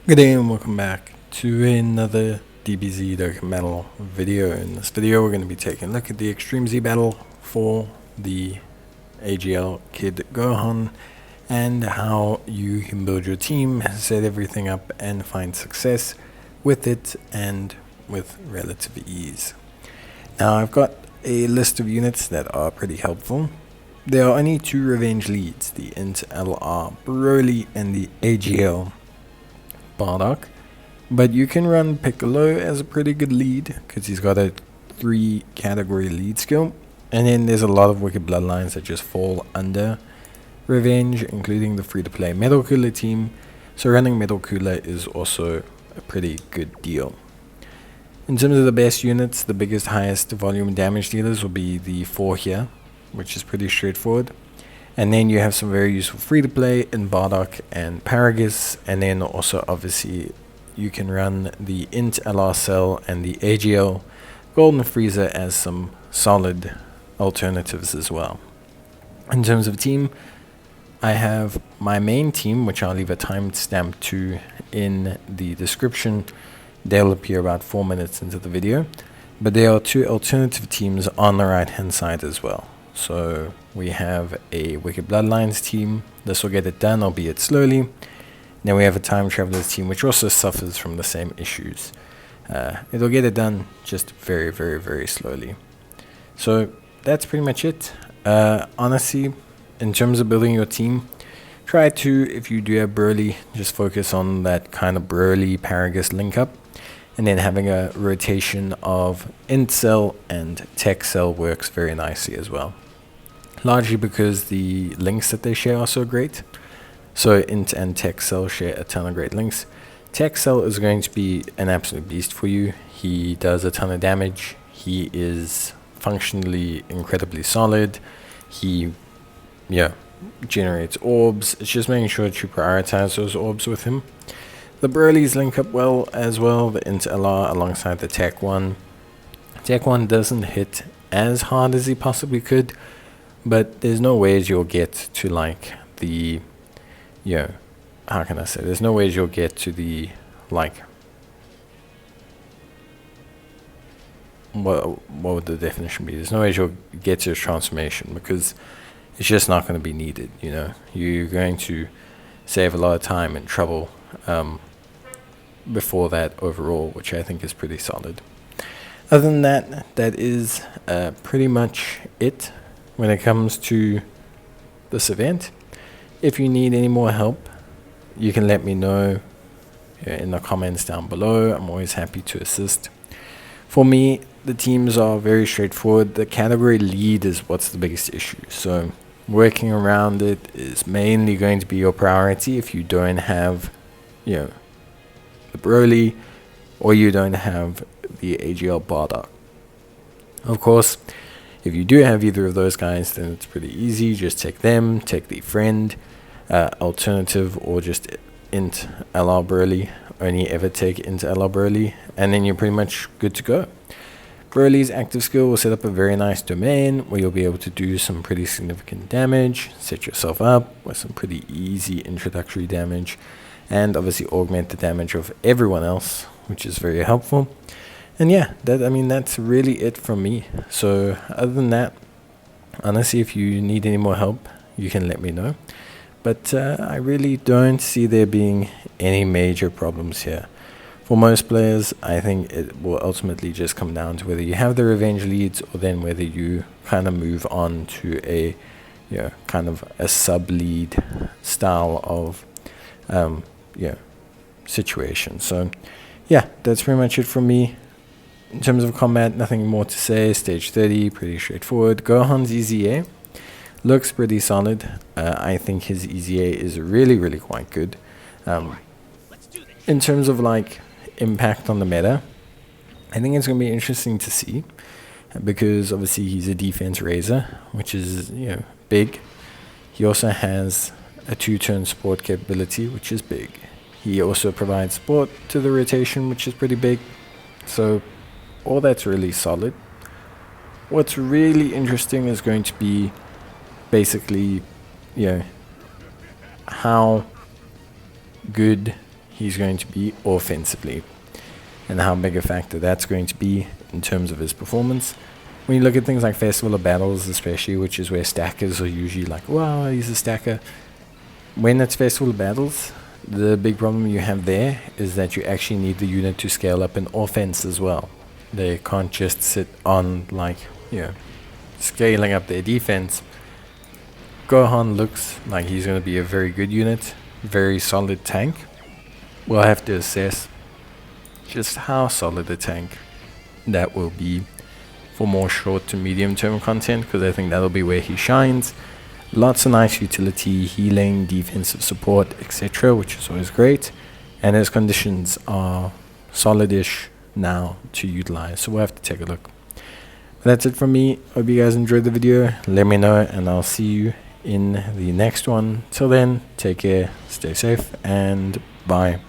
Good day and welcome back to another DBZ Dokkan battle video. In this video we're going to be taking a look at the Extreme Z battle for the AGL Kid Gohan and how you can build your team, set everything up and find success with it and with relative ease. Now I've got a list of units that are pretty helpful. There are only two revenge leads, the Int LR Broly and the AGL Bardock, but you can run Piccolo as a pretty good lead because he's got a 3 category lead skill, and then there's a lot of wicked bloodlines that just fall under revenge, including the free-to-play Metal Cooler team, so running Metal Cooler is also a pretty good deal. In terms of the best units, the biggest highest volume damage dealers will be the 4 here, which is pretty straightforward. And then you have some very useful free-to-play in Bardock and Paragus, and then also obviously you can run the Int LR Cell and the AGL Golden Frieza as some solid alternatives as well. In terms of team, I have my main team, which I'll leave a timestamp to in the description. They'll appear about 4 minutes into the video, but there are 2 alternative teams on the right hand side as well. So we have a Wicked Bloodlines team. This will get it done, albeit slowly. Then we have a Time Travelers team, which also suffers from the same issues. It'll get it done, just very, very, very slowly. So that's pretty much it. Honestly, in terms of building your team, try to, if you do have Broly, just focus on that kind of Broly Paragus link up. And then having a rotation of Int Cell and Tech Cell works very nicely as well. Largely because the links that they share are so great. So Int and Tech Cell share a ton of great links. Tech Cell is going to be an absolute beast for you. He does a ton of damage. He is functionally incredibly solid. He generates orbs. It's just making sure that you prioritize those orbs with him. The Broly's link up well as well, the Int LR alongside the Tech 1. Tech 1 doesn't hit as hard as he possibly could, but there's no ways you'll get to like the, how can I say, there's no ways you'll get to the, like, what would the definition be? There's no ways you'll get to a transformation because it's just not going to be needed, You're going to save a lot of time and trouble before that overall, which I think is pretty solid. Other than that, that is pretty much it when it comes to this event. If you need any more help, you can let me know in the comments down below. I'm always happy to assist. For me, the teams are very straightforward. The category lead is what's the biggest issue, so working around it is mainly going to be your priority if you don't have the Broly or you don't have the AGL Bardock. Of course, if you do have either of those guys, then it's pretty easy. Just take them, take the friend alternative, or just Int LR Broly. Only ever take Int LR Broly, and then you're pretty much good to go. Broly's active skill will set up a very nice domain where you'll be able to do some pretty significant damage, set yourself up with some pretty easy introductory damage, and obviously augment the damage of everyone else, which is very helpful. And yeah, that's really it from me. So other than that, honestly, if you need any more help, you can let me know. But I really don't see there being any major problems here. For most players, I think it will ultimately just come down to whether you have the revenge leads or then whether you kind of move on to a kind of a sub-lead style of situation. So yeah, that's pretty much it from me. In terms of combat, nothing more to say. Stage 30, pretty straightforward. Gohan's EZA looks pretty solid. I think his EZA is really, really quite good. In terms of like impact on the meta, I think it's going to be interesting to see because obviously he's a defense raiser, which is big. He also has a 2-turn support capability, which is big. He also provides support to the rotation, which is pretty big. So all that's really solid. What's really interesting is going to be basically how good he's going to be offensively, and how big a factor that's going to be in terms of his performance. When you look at things like Festival of Battles especially, which is where stackers are usually like, wow, he's a stacker. When it's Festival of Battles, the big problem you have there is that you actually need the unit to scale up in offense as well. They can't just sit on, like, scaling up their defense. Gohan looks like he's going to be a very good unit, very solid tank. We'll have to assess just how solid a tank that will be for more short to medium term content, because I think that'll be where he shines. Lots of nice utility, healing, defensive support, etc., which is always great, and his conditions are solidish now to utilize, so we'll have to take a look. But that's it from me. Hope you guys enjoyed the video. Let me know, and I'll see you in the next one. Till then, take care, stay safe, and bye.